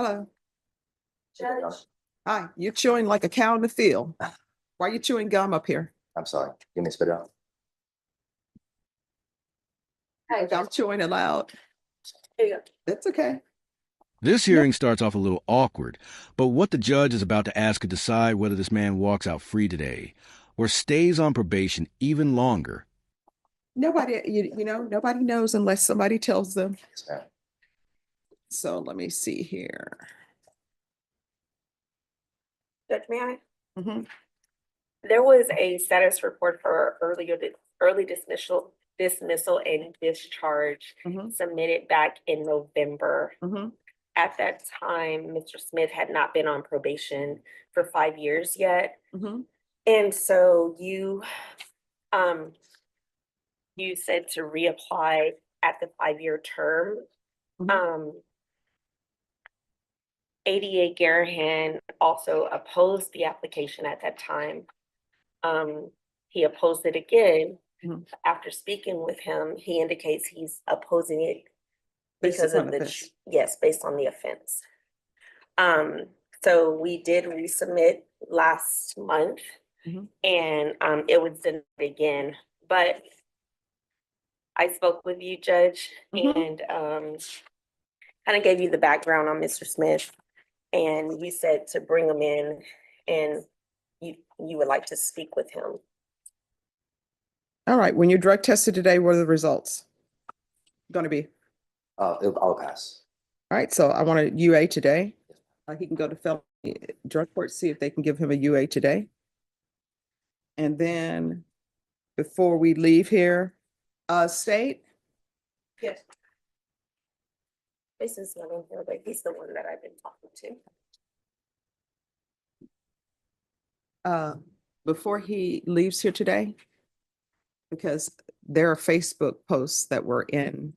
Hello. Judge. Hi, you're chewing like a cow in the field. Why are you chewing gum up here? I'm sorry. Give me a spit out. Hey, I'm chewing it loud. Here you go. That's okay. This hearing starts off a little awkward, but what the judge is about to ask could decide whether this man walks out free today or stays on probation even longer. Nobody, nobody knows unless somebody tells them. Yes, ma'am. So let me see here. Judge, may I? Mhm. There was a status report for early dismissal and discharge Mhm. submitted back in November. Mhm. At that time, Mr. Smith had not been on probation for 5 years yet. Mhm. And so you said to reapply at the 5-year term. Mhm. ADA Garahan also opposed the application at that time. He opposed it again. Mhm. After speaking with him, he indicates he's opposing it Based because upon of the, offense. yes, based on the offense. So we did resubmit last month. Mhm. And it was denied again, but I spoke with you, Judge, Mhm. and kind of gave you the background on Mr. Smith, and you said to bring him in, and you would like to speak with him. All right. When you drug tested today, what are the results going to be? I'll pass. All right. So I want a UA today. He can go to felony drug court, see if they can give him a UA today. And then before we leave here, State, Yes. This is not in here, but he's the one that I've been talking to. before he leaves here today, because there are Facebook posts that were in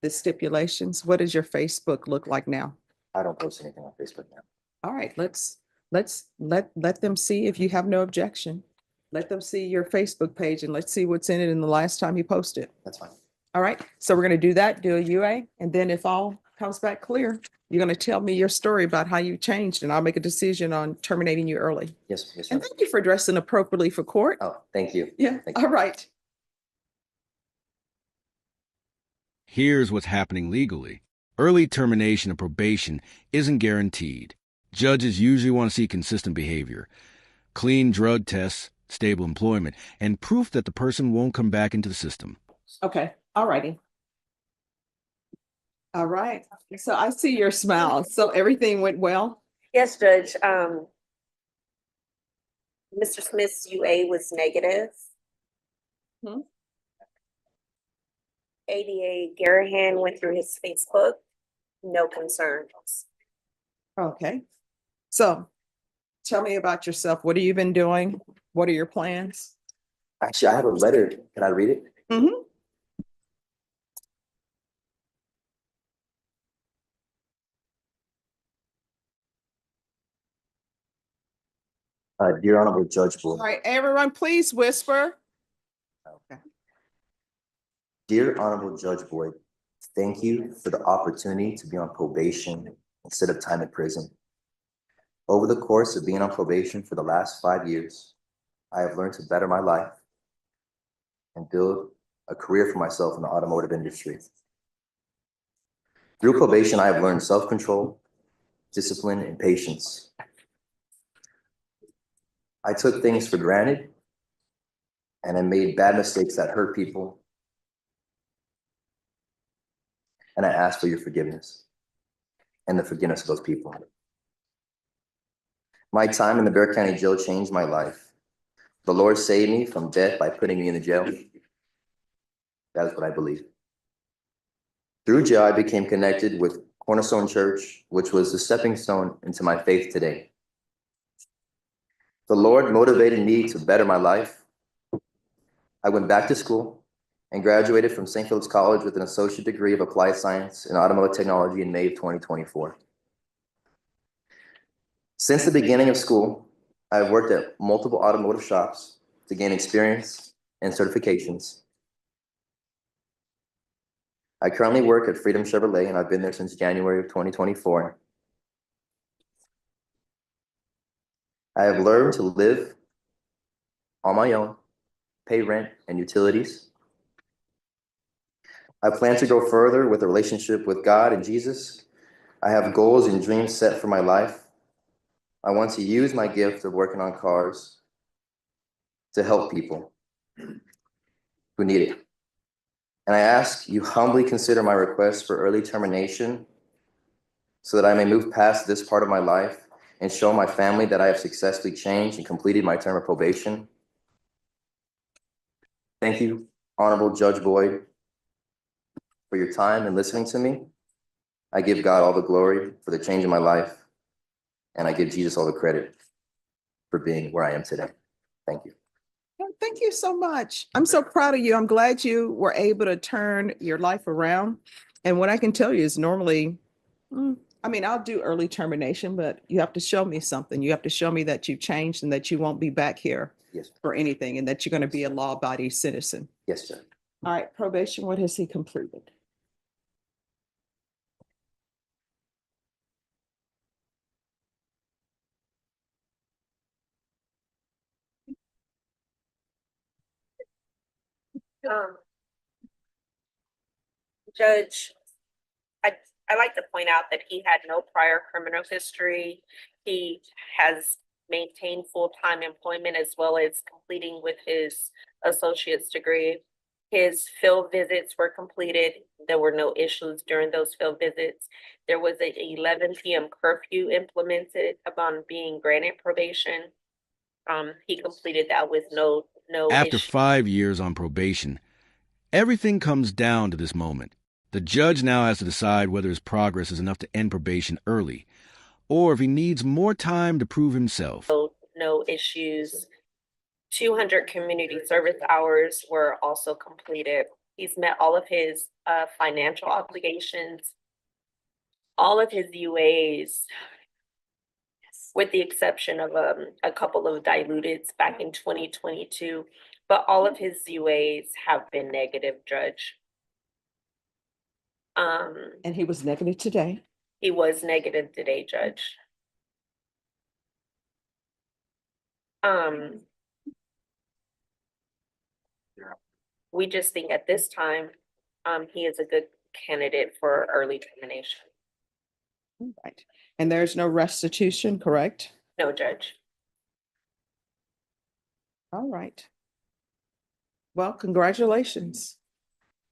the stipulations. What does your Facebook look like now? I don't post anything on Facebook now. All right, let's let them see if you have no objection. Let them see your Facebook page and let's see what's in it in the last time you posted. That's fine. All right, so we're going to do that, do a UA, and then if all comes back clear, you're going to tell me your story about how you changed, and I'll make a decision on terminating you early. Yes, yes, And ma'am. thank you for dressing appropriately for court. Oh, thank you. Yeah, Thank you. all right. Here's what's happening legally. Early termination of probation isn't guaranteed. Judges usually want to see consistent behavior, clean drug tests, stable employment, and proof that the person won't come back into the system. Okay, all righty. All right, so I see your smile. So everything went well? Yes, Judge. Mr. Smith's UA was negative. Hmm. ADA Garahan went through his Facebook, no concerns. Okay, so tell me about yourself. What have you been doing? What are your plans? Actually, I have a letter. Can I read it? Mm-hmm. Dear Honorable Judge All Boyd. right, everyone, please whisper. Okay. Dear Honorable Judge Boyd, thank you for the opportunity to be on probation instead of time in prison. Over the course of being on probation for the last 5 years, I have learned to better my life and build a career for myself in the automotive industry. Through probation, I have learned self-control, discipline, and patience. I took things for granted and I made bad mistakes that hurt people. And I ask for your forgiveness and the forgiveness of those people. My time in the Bexar County Jail changed my life. The Lord saved me from death by putting me in the jail. That is what I believe. Through jail, I became connected with Cornerstone Church, which was the stepping stone into my faith today. The Lord motivated me to better my life. I went back to school and graduated from St. Philip's College with an associate degree of applied science in automotive technology in May of 2024. Since the beginning of school, I've worked at multiple automotive shops to gain experience and certifications. I currently work at Freedom Chevrolet, and I've been there since January of 2024. I have learned to live on my own, pay rent and utilities. I plan to go further with a relationship with God and Jesus. I have goals and dreams set for my life. I want to use my gift of working on cars to help people who need it. And I ask you humbly consider my request for early termination so that I may move past this part of my life and show my family that I have successfully changed and completed my term of probation. Thank you, Honorable Judge Boyd, for your time and listening to me. I give God all the glory for the change in my life, and I give Jesus all the credit for being where I am today. Thank you. Thank you so much. I'm so proud of you. I'm glad you were able to turn your life around. And what I can tell you is normally, I mean, I'll do early termination, but you have to show me something. You have to show me that you've changed and that you won't be back here Yes, for anything and that you're going to be a law-abiding citizen. yes, sir. All right, probation, what has he completed? Judge, I like to point out that he had no prior criminal history. He has maintained full-time employment as well as completing with his associate's degree. His field visits were completed. There were no issues during those field visits. There was an 11 p.m. curfew implemented upon being granted probation. He completed that with no After issue. 5 years on probation, everything comes down to this moment. The judge now has to decide whether his progress is enough to end probation early, or if he needs more time to prove himself. No issues. 200 community service hours were also completed. He's met all of his financial obligations, all of his UAs, with the exception of a couple of diluteds back in 2022. But all of his UAs have been negative, Judge. And he was negative today. He was negative today, Judge. We just think at this time, he is a good candidate for early termination. Right. And there's no restitution, correct? No, Judge. All right. Well, congratulations.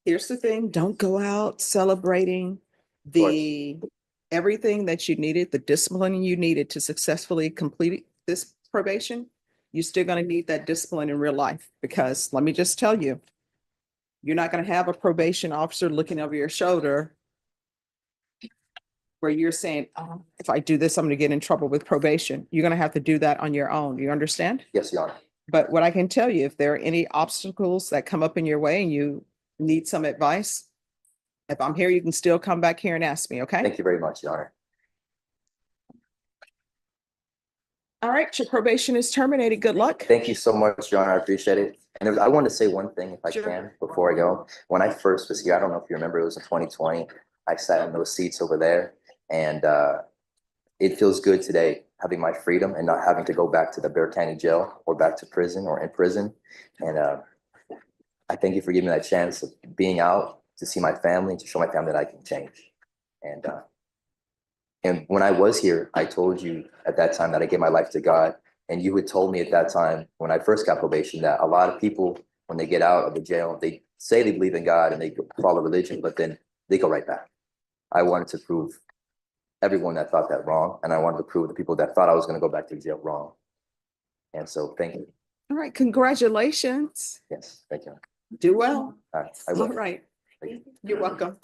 Here's the thing, don't go out celebrating everything that you needed, the discipline you needed to successfully complete this probation. You're still going to need that discipline in real life because let me just tell you, you're not going to have a probation officer looking over your shoulder where you're saying, oh, if I do this, I'm going to get in trouble with probation. You're going to have to do that on your own. You understand? Yes, Your Honor. But what I can tell you, if there are any obstacles that come up in your way and you need some advice, if I'm here, you can still come back here and ask me, okay? Thank you very much, Your Honor. All right, your probation is terminated. Good luck. Thank you so much, Your Honor. I appreciate it. And I want to say one thing, if I Sure. can, before I go. When I first was here, I don't know if you remember, it was in 2020. I sat in those seats over there, and it feels good today having my freedom and not having to go back to the Bexar County Jail or back to prison or in prison. And I thank you for giving me that chance of being out to see my family and to show my family that I can change. And when I was here, I told you at that time that I gave my life to God. And you had told me at that time, when I first got probation, that a lot of people, when they get out of the jail, they say they believe in God and they follow religion, but then they go right back. I wanted to prove everyone that thought that wrong. And I wanted to prove the people that thought I was going to go back to jail wrong. And so thank you. All right, congratulations. Yes, thank you. Do well. All right, I will. All right, Thank you. you're welcome.